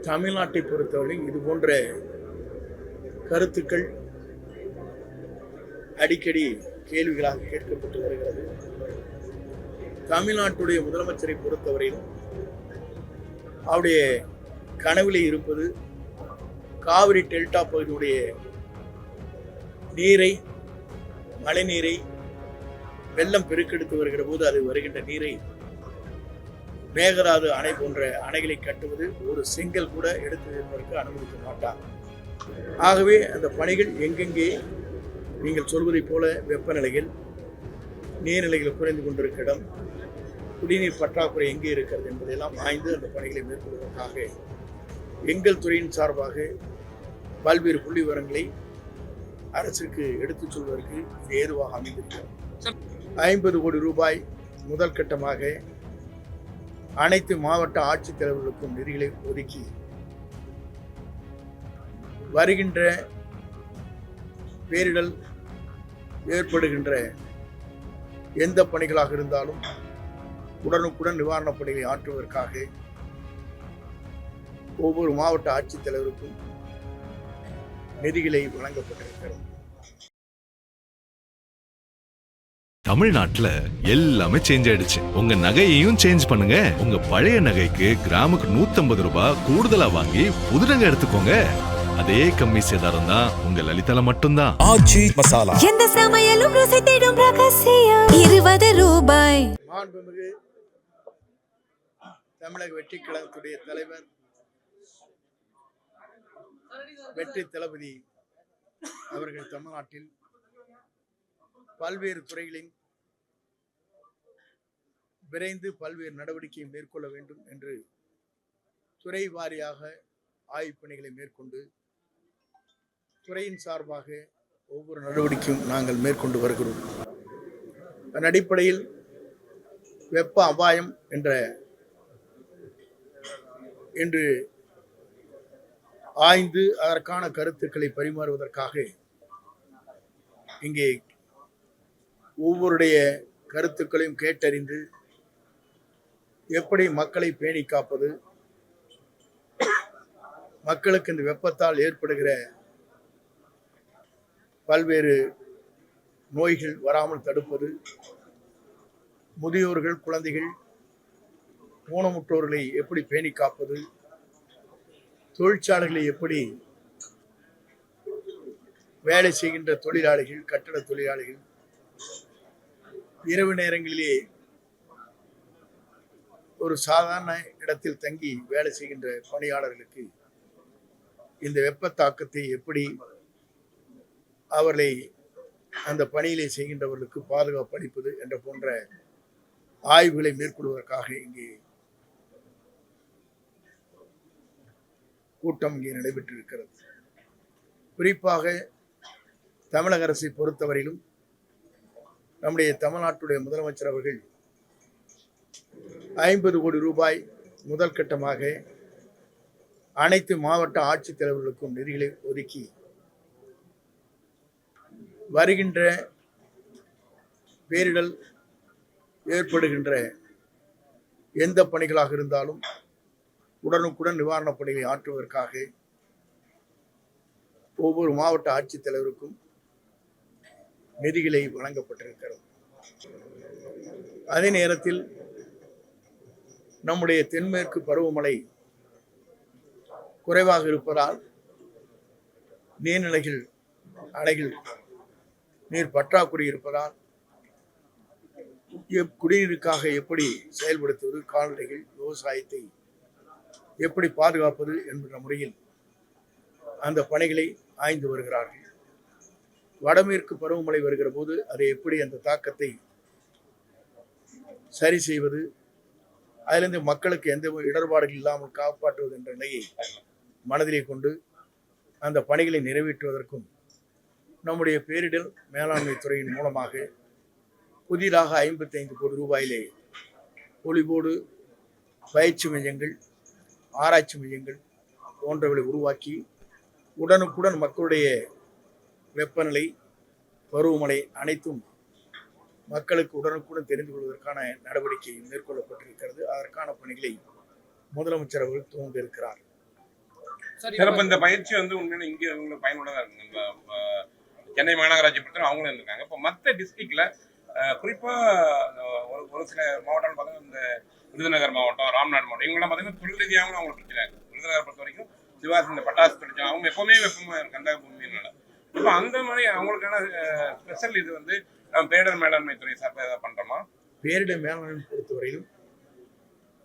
தமிழ்நாட்டை பொறுத்தவரை இது போன்ற கருத்துக்கள் அடிக்கடி கேள்விகளாக கேட்கப்பட்டு வருகிறது. தமிழ்நாட்டுடைய முதலமைச்சரை பொறுத்தவரையிலும் அவருடைய கனவிலே இருப்பது காவிரி டெல்டா பகுதியுடைய நீரை, மழை நீரை வெள்ளம் பெருக்கெடுத்து வருகிற போது அது வருகின்ற நீரை மேகதாது அணை போன்ற அணைகளை கட்டுவது ஒரு செங்கல் கூட எடுத்து வைப்பதற்கு அனுமதிக்க மாட்டார். ஆகவே அந்த பணிகள் எங்கெங்கே நீங்கள் சொல்வதைப் போல வெப்பநிலைகள், நீர்நிலைகள் குறைந்து கொண்டிருக்கிற இடம், குடிநீர் பற்றாக்குறை எங்கே இருக்கிறது என்பதையெல்லாம் ஆய்ந்து அந்த பணிகளை மேற்கொள்வதற்காக எங்கள் துறையின் சார்பாக பல்வேறு புள்ளி விவரங்களை அரசுக்கு எடுத்துச் சொல்வதற்கு இது ஏதுவாக அமைந்திருக்கிறது. 50 கோடி ரூபாய் முதல் கட்டமாக அனைத்து மாவட்ட ஆட்சித்தலைவர்களுக்கும் நிதிகளை ஒதுக்கி வருகின்ற பேரிடர் ஏற்படுகின்ற எந்த பணிகளாக இருந்தாலும் உடனுக்குடன் நிவாரணப் பணிகளை ஆற்றுவதற்காக ஒவ்வொரு மாவட்ட ஆட்சித்தலைவருக்கும் நிதிகளை வழங்கப்பட்டிருக்கிறது. தமிழ்நாட்டுல எல்லாமே சேஞ்ச் ஆயிடுச்சு. உங்க நகையையும் சேஞ்ச் பண்ணுங்க. உங்க பழைய நகைக்கு கிராமுக்கு 150 ரூபாய் கூடுதலா வாங்கி புது நகை எடுத்துக்கோங்க. அதே கம்மி சேதாரம் தான் உங்க லலிதால மட்டும்தான். ஆச்சி மசாலா, எந்த சமையலும் ருசி தேடும் ரகசியம் 20 ரூபாய். மாண்புமிகு தமிழக வெற்றி கழகத்துடைய தலைவர் வெற்றி தளபதி அவர்கள் தமிழ்நாட்டில் பல்வேறு துறைகளில் விரைந்து பல்வேறு நடவடிக்கையை மேற்கொள்ள வேண்டும் என்று துறை வாரியாக ஆய்வுப் பணிகளை மேற்கொண்டு துறையின் சார்பாக ஒவ்வொரு நடவடிக்கையும் நாங்கள் மேற்கொண்டு வருகிறோம். அதன் அடிப்படையில் வெப்ப அபாயம் என்று ஆய்ந்து அதற்கான கருத்துக்களை பரிமாறுவதற்காக இங்கே ஒவ்வொருடைய கருத்துக்களையும் கேட்டறிந்து எப்படி மக்களை பேணி காப்பது, மக்களுக்கு இந்த வெப்பத்தால் ஏற்படுகிற பல்வேறு நோய்கள் வராமல் தடுப்பது, முதியோர்கள், குழந்தைகள், ஊனமுற்றோர்களை எப்படி பேணி காப்பது, தொழிற்சாலைகளை எப்படி வேலை செய்கின்ற தொழிலாளிகள், கட்டட தொழிலாளிகள் இரவு நேரங்களிலே ஒரு சாதாரண இடத்தில் தங்கி வேலை செய்கின்ற பணியாளர்களுக்கு இந்த வெப்ப தாக்கத்தை எப்படி அவர்களை அந்த பணியிலே செய்கின்றவர்களுக்கு பாதுகாப்பு அளிப்பது என்ற போன்ற ஆய்வுகளை மேற்கொள்வதற்காக இங்கே கூட்டம் இங்கே நடைபெற்றிருக்கிறது. குறிப்பாக தமிழக அரசை பொறுத்தவரையிலும் நம்முடைய தமிழ்நாட்டுடைய முதலமைச்சர் அவர்கள் 50 கோடி ரூபாய் முதல் கட்டமாக அனைத்து மாவட்ட ஆட்சித்தலைவர்களுக்கும் நிதிகளை ஒதுக்கி வருகின்ற பேரிடர் ஏற்படுகின்ற எந்த பணிகளாக இருந்தாலும் உடனுக்குடன் நிவாரணப் பணிகளை ஆற்றுவதற்காக ஒவ்வொரு மாவட்ட ஆட்சித்தலைவருக்கும் நிதிகளை வழங்கப்பட்டிருக்கிறது. அதே நேரத்தில் நம்முடைய தென்மேற்கு பருவமழை குறைவாக இருப்பதால் நீர்நிலைகள், அணைகள் நீர் பற்றாக்குறை இருப்பதால் குடிநீருக்காக எப்படி செயல்படுத்துவது, கால்நடைகள், விவசாயத்தை எப்படி பாதுகாப்பது என்கிற முறையில் அந்த பணிகளை ஆய்ந்து வருகிறார்கள். வடமேற்கு பருவமழை வருகிற போது அதை எப்படி அந்த தாக்கத்தை சரி செய்வது, அதிலிருந்து மக்களுக்கு எந்த இடர்பாடுகள் இல்லாமல் காப்பாற்றுவது என்ற நிலையை மனதிலே கொண்டு அந்த பணிகளை நிறைவேற்றுவதற்கும் நம்முடைய பேரிடர் மேலாண்மை துறையின் மூலமாக புதிதாக 55 கோடி ரூபாயிலே பொலிவோடு பயிற்சி மையங்கள், ஆராய்ச்சி மையங்கள் போன்றவர்களை உருவாக்கி உடனுக்குடன் மக்களுடைய வெப்பநிலை, பருவமழை அனைத்தும் மக்களுக்கு உடனுக்குடன் தெரிந்து கொள்வதற்கான நடவடிக்கை மேற்கொள்ளப்பட்டிருக்கிறது. அதற்கான பணிகளை முதலமைச்சர் அவர்கள் துவங்க இருக்கிறார். சிறப்பு. இந்த பயிற்சி வந்து உண்மையில இங்கே உங்களுக்கு பயனுள்ளதாக இருக்குங்க. இந்த சென்னை மாநகராட்சி பொறுத்தவரை அவங்களும் இருந்திருக்காங்க. இப்போ மற்ற டிஸ்ட்ரிக்ட்ல குறிப்பாக ஒரு சில மாவட்டங்கள் பார்த்தீங்கன்னா இந்த விருதுநகர் மாவட்டம், ராம்நாடு மாவட்டம் இவங்கெல்லாம் பார்த்தீங்கன்னா தொழில் ரீதியாகவும் அவங்களுக்கு பிரச்சனை இருக்குது. விருதுநகர் பொறுத்த வரைக்கும் சிவாசி இந்த பட்டாசு தொழிற்சாலை அவங்க எப்பவுமே வெப்பமாக கந்தக பூமியினால இப்போ அந்த மாதிரி அவங்களுக்கான ஸ்பெஷல் இது வந்து பேரிடர் மேலாண்மை துறை சார்பாக ஏதாவது பண்ணுறோமா? பேரிடர் மேலாண்மை பொறுத்தவரையிலும்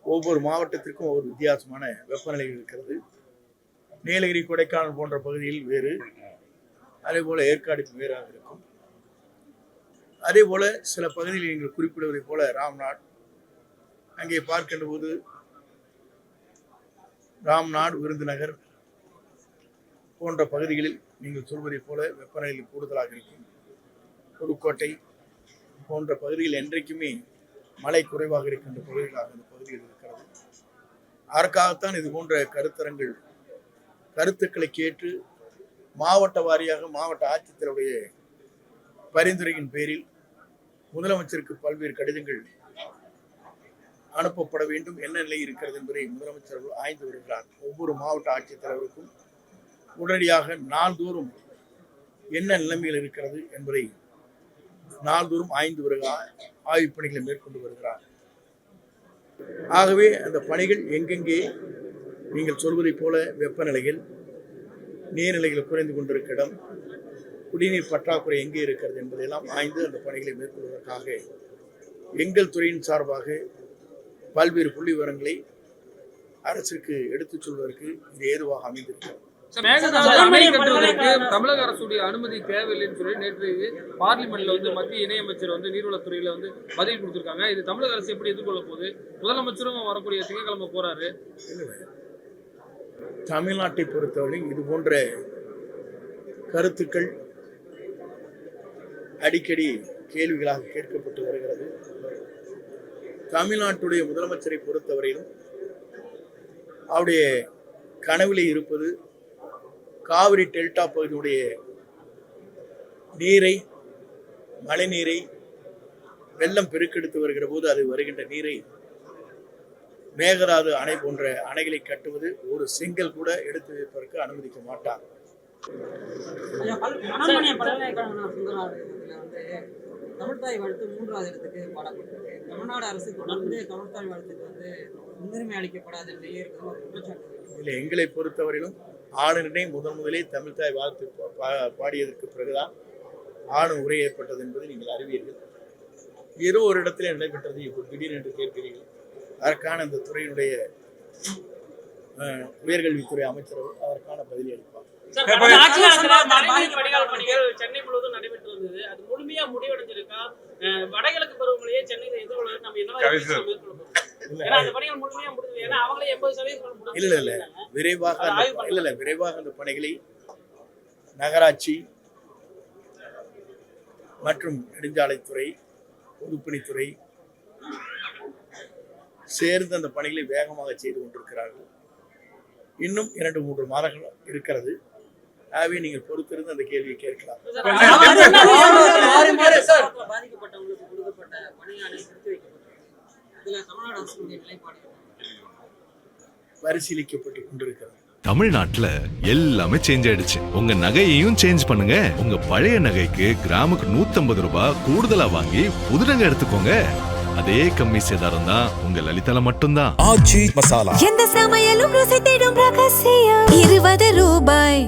ஒவ்வொரு மாவட்டத்திற்கும் ஒவ்வொரு வித்தியாசமான வெப்பநிலைகள் இருக்கிறது. நீலகிரி, கொடைக்கானல் போன்ற பகுதியில் வேறு, அதே போல ஏற்காடு வேறாக இருக்கும். அதே போல சில பகுதியில் நீங்கள் குறிப்பிடுவதை போல ராம்நாடு, அங்கே பார்க்கின்ற போது ராம்நாடு, விருதுநகர் போன்ற பகுதிகளில் நீங்கள் சொல்வதை போல வெப்பநிலை கூடுதலாக இருக்கும். புதுக்கோட்டை போன்ற பகுதியில் என்றைக்குமே மழை குறைவாக இருக்கின்ற பகுதிகளாக இந்த பகுதியில் இருக்கிறது. அதற்காகத்தான் இது போன்ற கருத்துக்களை கேட்டு மாவட்ட வாரியாக மாவட்ட ஆட்சித்தலைவருடைய பரிந்துரையின் பேரில் முதலமைச்சருக்கு பல்வேறு கடிதங்கள் அனுப்பப்பட வேண்டும். என்ன நிலை இருக்கிறது என்பதை முதலமைச்சர் ஆய்ந்து வருகிறார். ஒவ்வொரு மாவட்ட ஆட்சித்தலைவருக்கும் உடனடியாக நாள்தோறும் என்ன நிலைமையில் இருக்கிறது என்பதை நாள்தோறும் ஆய்வுப் பணிகளை மேற்கொண்டு வருகிறார். ஆகவே அந்த பணிகள் எங்கெங்கே நீங்கள் சொல்வதை போல வெப்பநிலையில், நீர்நிலைகள் குறைந்து கொண்டிருக்க இடம், குடிநீர் பற்றாக்குறை எங்கே இருக்கிறது என்பதையெல்லாம் ஆய்ந்து அந்த பணிகளை மேற்கொள்வதற்காக எங்கள் துறையின் சார்பாக பல்வேறு புள்ளி விவரங்களை அரசுக்கு எடுத்துச் சொல்வதற்கு இது ஏதுவாக அமைந்திருக்கிறது. தமிழக அரசுடைய அனுமதி தேவையில்லைன்னு சொல்லி நேற்று பார்லிமெண்ட்ல வந்து மத்திய இணையமைச்சர் வந்து நீர்வளத்துறையில வந்து பதில் கொடுத்திருக்காங்க. இது தமிழக அரசு எப்படி எதிர்கொள்ள போகுது? முதலமைச்சரும் வரக்கூடிய திங்கட்கிழமை போறாரு. தமிழ்நாட்டை பொறுத்தவரை இது போன்ற கருத்துக்கள் அடிக்கடி கேள்விகளாக கேட்கப்பட்டு வருகிறது. தமிழ்நாட்டுடைய முதலமைச்சரை பொறுத்தவரையிலும் அவருடைய கனவிலே இருப்பது காவிரி டெல்டா பகுதியுடைய நீரை, மழை நீரை, வெள்ளம் பெருக்கெடுத்து வருகிற போது அது வருகின்ற நீரை மேகதாது அணை போன்ற அணைகளை கட்டுவது ஒரு செங்கல் கூட எடுத்து வைப்பதற்கு அனுமதிக்க மாட்டார். தமிழ்தாய் வாழ்த்து 3வது இடத்துக்கு பாடப்பட்டிருக்கு. தமிழ்நாடு அரசு தொடர்ந்து தமிழ்தாய் வாழ்த்துக்கு வந்து முன்னுரிமை அளிக்கப்படாத நிலையே இருக்கிறது. இல்லை, எங்களை பொறுத்தவரையிலும் ஆளுநரை முதலே தமிழ்தாய் வாழ்த்து பாடியதற்கு பிறகுதான் ஆளுநர் உரை ஏற்பட்டது என்பதை நீங்கள் அறிவீர்கள். ஏதோ ஒரு இடத்திலே நடைபெற்றது, இப்போ திடீரென்று கேட்கிறீர்கள். அதற்கான இந்த துறையினுடைய உயர்கல்வித்துறை அமைச்சர் அதற்கான பதிலை அளிப்பார். சென்னை முழுவதும் நடைபெற்று வந்தது. அது முழுமையா முடிவடைஞ்சிருக்கா? வடகிழக்கு பருவமழையே சென்னையில எதிர்கொள்வது நம்ம என்ன விரைவாக அந்த பணிகளை நகராட்சி மற்றும் நெடுஞ்சாலைத்துறை, பொதுப்பணித்துறை சேர்ந்து அந்த பணிகளை வேகமாக செய்து கொண்டிருக்கிறார்கள். இன்னும் 2-3 மாதங்கள் இருக்கிறது. ஆகவே நீங்கள் பொறுத்திருந்து அந்த கேள்வியை கேட்கலாம். பாதிக்கப்பட்டவங்களுக்கு கொடுக்கப்பட்ட பணியாணை நிறுத்தி வைக்கப்பட்டது. இதுல தமிழ்நாடு அரசுடைய நிலைப்பாடு பரிசீலிக்கப்பட்டு கொண்டிருக்கிறது. தமிழ்நாட்டுல எல்லாமே சேஞ்ச் ஆயிடுச்சு. உங்க நகையையும் சேஞ்ச் பண்ணுங்க. உங்க பழைய நகைக்கு கிராமுக்கு 150 ரூபாய் கூடுதலா வாங்கி புது நகை எடுத்துக்கோங்க. அதே கம்மி சேதாரம் தான் உங்க லலிதால மட்டும்தான். எந்த சமையலும் ருசி தேடும் ரகசியம் 20 ரூபாய்.